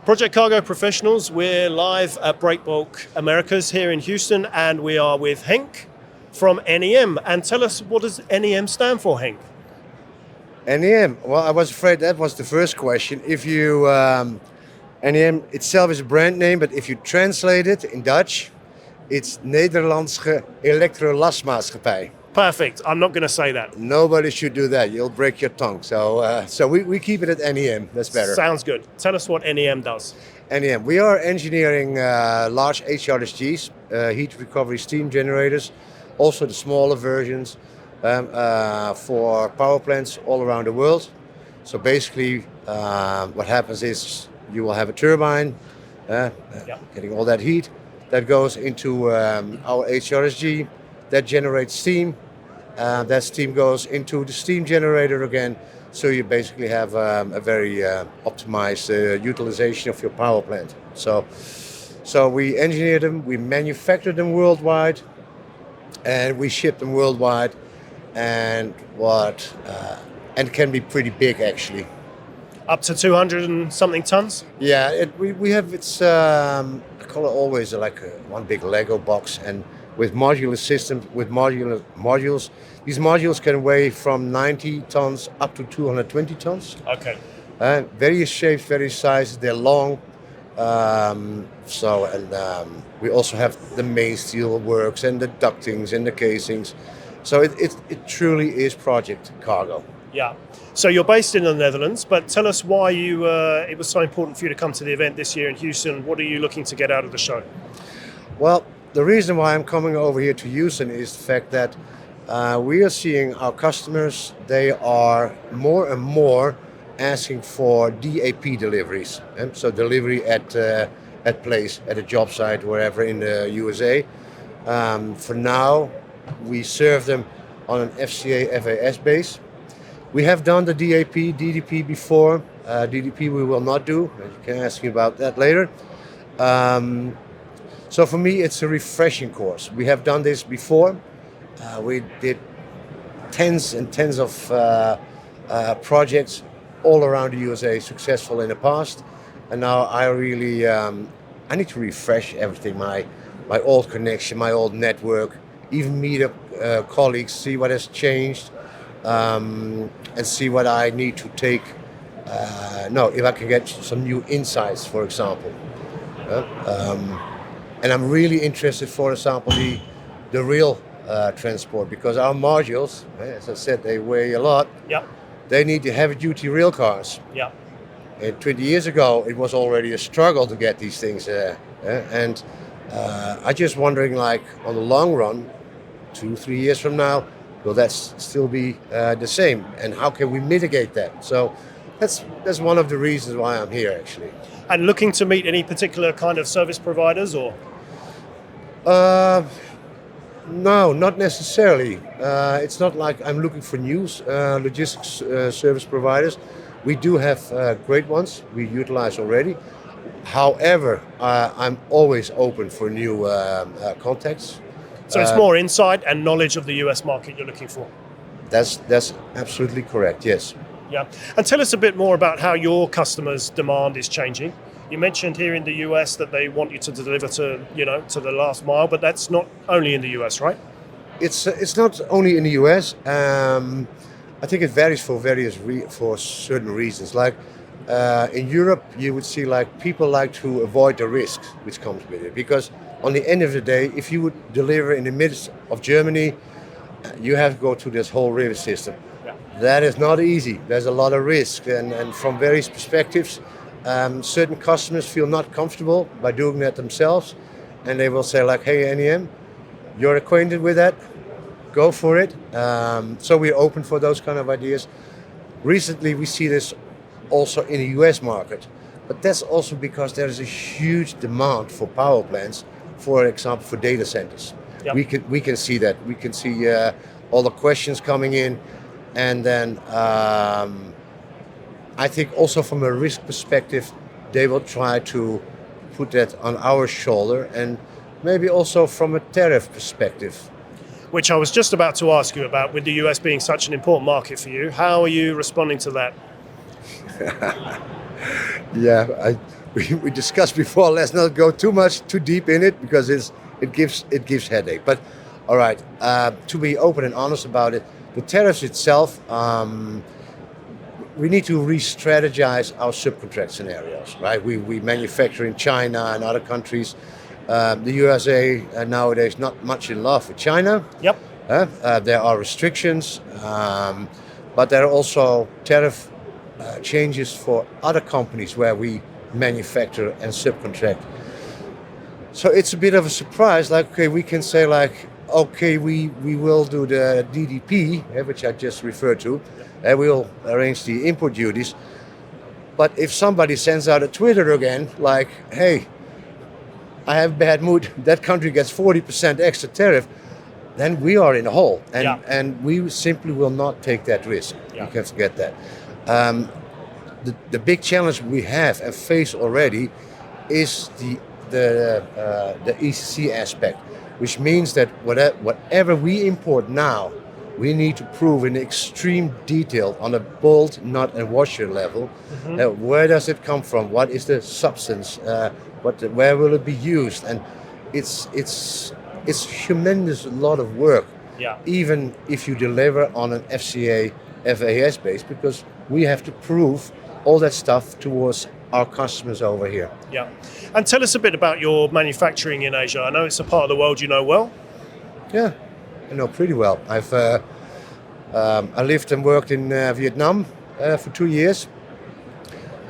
Project Cargo Professionals, we're live at Breakbulk Americas here in Houston, and we are with Henk from NEM. And tell us, what does NEM stand for, Henk? NEM, well, I was afraid that was the first question. If you, NEM itself is a brand name, but if you translate it in Dutch, it's Nederlandse Elektrolasmaatschappij. Perfect. I'm not going to say that. Nobody should do that. You'll break your tongue. So we keep it at NEM. That's better. Sounds good. Tell us what NEM does. NEM. We are engineering large HRSGs, heat recovery steam generators, also the smaller versions for power plants all around the world. So basically, what happens is you will have a turbine, getting all that heat that goes into our HRSG that generates steam. That steam goes into the steam generator again, so you basically have a very optimized utilization of your power plant. So we engineer them, we manufacture them worldwide, and we ship them worldwide, and can be pretty big actually. Up to 200 and something tons? Yeah, we have I call it always like one big Lego box, and with modular systems, with modules. These modules can weigh from 90 tons up to 220 tons. Okay. Various shapes, various sizes, they're long. We also have the main steel works and the ductings and the casings. So it truly is project cargo. Yeah. So you're based in the Netherlands, but tell us why it was so important for you to come to the event this year in Houston. What are you looking to get out of the show? Well, the reason why I'm coming over here to Houston is the fact that we are seeing our customers, they are more and more asking for DAP deliveries. So delivery at place, at a job site, wherever in the USA. For now, we serve them on an FCA FAS base. We have done the DAP, DDP before. DDP we will not do. You can ask me about that later. So for me, it's a refreshing course. We have done this before. We did tens and tens of projects all around the USA, successful in the past. And now I really, I need to refresh everything, my old connection, my old network, even meet up colleagues, see what has changed, and see what I need to take. If I can get some new insights, for example. And I'm really interested, for example, the rail transport, because our modules, as I said, they weigh a lot. Yeah. They need the heavy-duty rail cars. Yeah. And 20 years ago, it was already a struggle to get these things. And I'm just wondering, like, on the long run, 2-3 years from now, will that still be the same? And how can we mitigate that? So that's one of the reasons why I'm here, actually. And looking to meet any particular kind of service providers, or? No, not necessarily. It's not like I'm looking for new logistics service providers. We do have great ones we utilize already. However, I'm always open for new contacts. So it's more insight and knowledge of the US market you're looking for? That's absolutely correct, yes. Yeah. And tell us a bit more about how your customers' demand is changing. You mentioned here in the US that they want you to deliver to the last mile, but that's not only in the US, right? It's not only in the US. I think it varies for certain reasons. Like in Europe, you would see like people like to avoid the risks which comes with it, because on the end of the day, if you would deliver in the midst of Germany, you have to go through this whole river system. Yeah. That is not easy. There's a lot of risk, and from various perspectives. Certain customers feel not comfortable by doing that themselves, and they will say like, hey, NEM, you're acquainted with that, go for it. So we're open for those kind of ideas. Recently, we see this also in the US market, but that's also because there is a huge demand for power plants, for example, for data centers. Yep. We can see that. We can see all the questions coming in, and then I think also from a risk perspective, they will try to put that on our shoulder, and maybe also from a tariff perspective. Which I was just about to ask you about, with the US being such an important market for you. How are you responding to that? Yeah, we discussed before. Let's not go too deep in it because it gives headache. But all right, to be open and honest about it, the tariffs itself, we need to re-strategize our subcontract scenarios, right? We manufacture in China and other countries. The USA nowadays not much in love with China. Yep. There are restrictions, but there are also tariff changes for other companies where we manufacture and subcontract. So it's a bit of a surprise. Like, okay, we can say like, okay, we will do the DDP, which I just referred to, and we'll arrange the import duties. But if somebody sends out a Twitter again, like, hey, I have bad mood, that country gets 40% extra tariff, then we are in a hole. And we simply will not take that risk. You can forget that. The big challenge we have and face already is the ECC aspect, which means that whatever we import now, we need to prove in extreme detail on a bolt, nut and washer level. Where does it come from? What is the substance? Where will it be used? And it's tremendous lot of work. Even if you deliver on an FCA FAS base, because we have to prove all that stuff towards our customers over here. Yeah. And tell us a bit about your manufacturing in Asia. I know it's a part of the world you know well. Yeah, I know pretty well. I lived and worked in Vietnam for 2 years.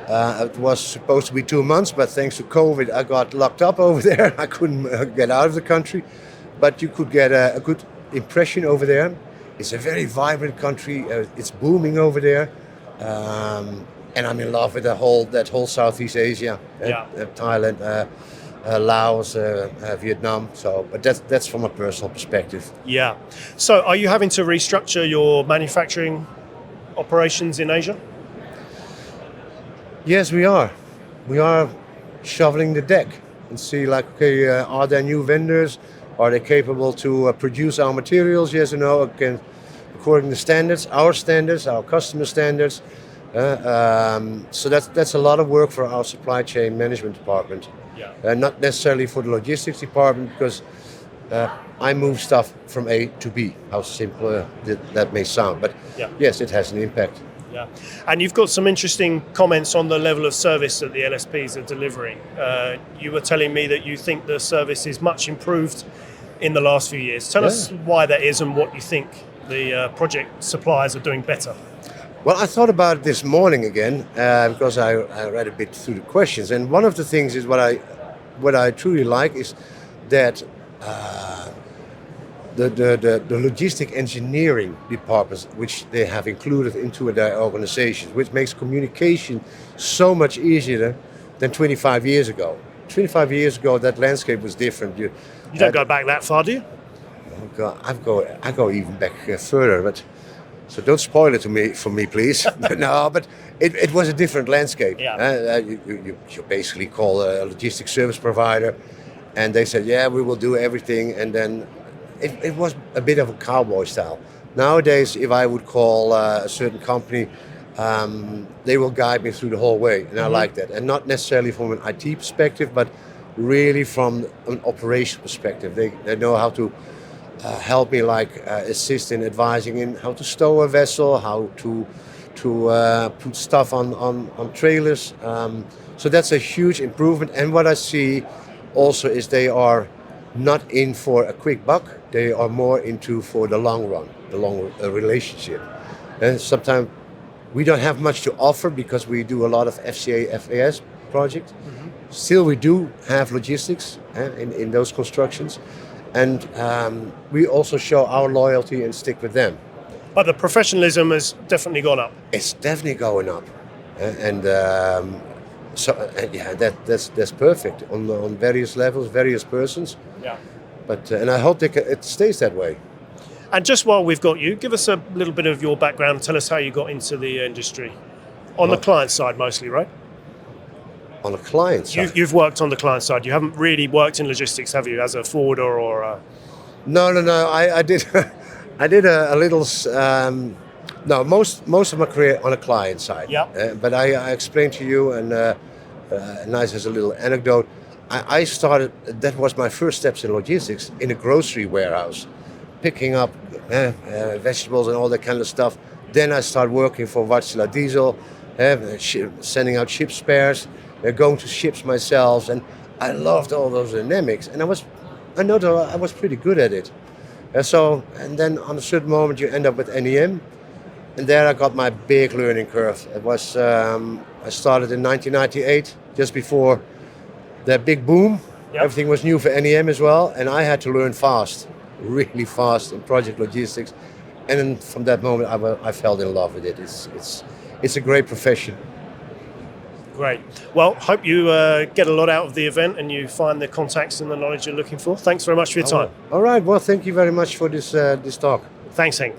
It was supposed to be 2 months, but thanks to COVID, I got locked up over there. I couldn't get out of the country, but you could get a good impression over there. It's a very vibrant country. It's booming over there. And I'm in love with that whole Southeast Asia, Thailand, Laos, Vietnam. So, but that's from a personal perspective. Yeah. So, are you having to restructure your manufacturing operations in Asia? Yes, we are. We are shoveling the deck and see like, okay, are there new vendors? Are they capable to produce our materials? Yes or no? Okay, according to standards, our customer standards. So that's a lot of work for our supply chain management department. Not necessarily for the logistics department, because I move stuff from A to B, how simple that may sound. But yes, it has an impact. Yeah. And you've got some interesting comments on the level of service that the LSPs are delivering. You were telling me that you think the service is much improved in the last few years. Tell us why that is and what you think the project suppliers are doing better. Well, I thought about it this morning again because I read a bit through the questions, and one of the things is what I truly like is that the logistic engineering departments, which they have included into their organizations, which makes communication so much easier than 25 years ago. 25 years ago, that landscape was different. You don't go back that far, do you? I go even back further, but. So don't spoil it for me, please. No, but it was a different landscape. You basically call a logistics service provider, and they said, yeah, we will do everything. And then it was a bit of a cowboy style. Nowadays, if I would call a certain company, they will guide me through the whole way. And I like that. And not necessarily from an IT perspective, but really from an operation perspective. They know how to help me, assist in advising in how to stow a vessel, how to put stuff on trailers. So that's a huge improvement. And what I see also is they are not in for a quick buck. They are more into for the long run, the long relationship. And sometimes we don't have much to offer because we do a lot of FCA, FAS projects. Still, we do have logistics in those constructions. And we also show our loyalty and stick with them. But the professionalism has definitely gone up. It's definitely going up, that's perfect on various levels, various persons. But and I hope it stays that way. And just while we've got you, give us a little bit of your background. Tell us how you got into the industry, on the client side mostly, right? On the client side. You've worked on the client side. You haven't really worked in logistics, have you, as a forwarder or a... No. I did. I did a little. Most of my career on the client side. Yeah. But I explained to you, and nice as a little anecdote. I started, that was my first steps in logistics, in a grocery warehouse, picking up vegetables and all that kind of stuff. Then I started working for Wärtsilä Diesel, sending out ship spares, going to ships myself, and I loved all those dynamics. And I know that I was pretty good at it. And then on a certain moment you end up with NEM, and there I got my big learning curve. It was I started in 1998, just before that big boom. Yep. Everything was new for NEM as well, and I had to learn fast, really fast in project logistics. And then from that moment, I fell in love with it. It's a great profession. Great. Well, hope you get a lot out of the event and you find the contacts and the knowledge you're looking for. Thanks very much for your time. All right. Well, thank you very much for this talk. Thanks, Henk.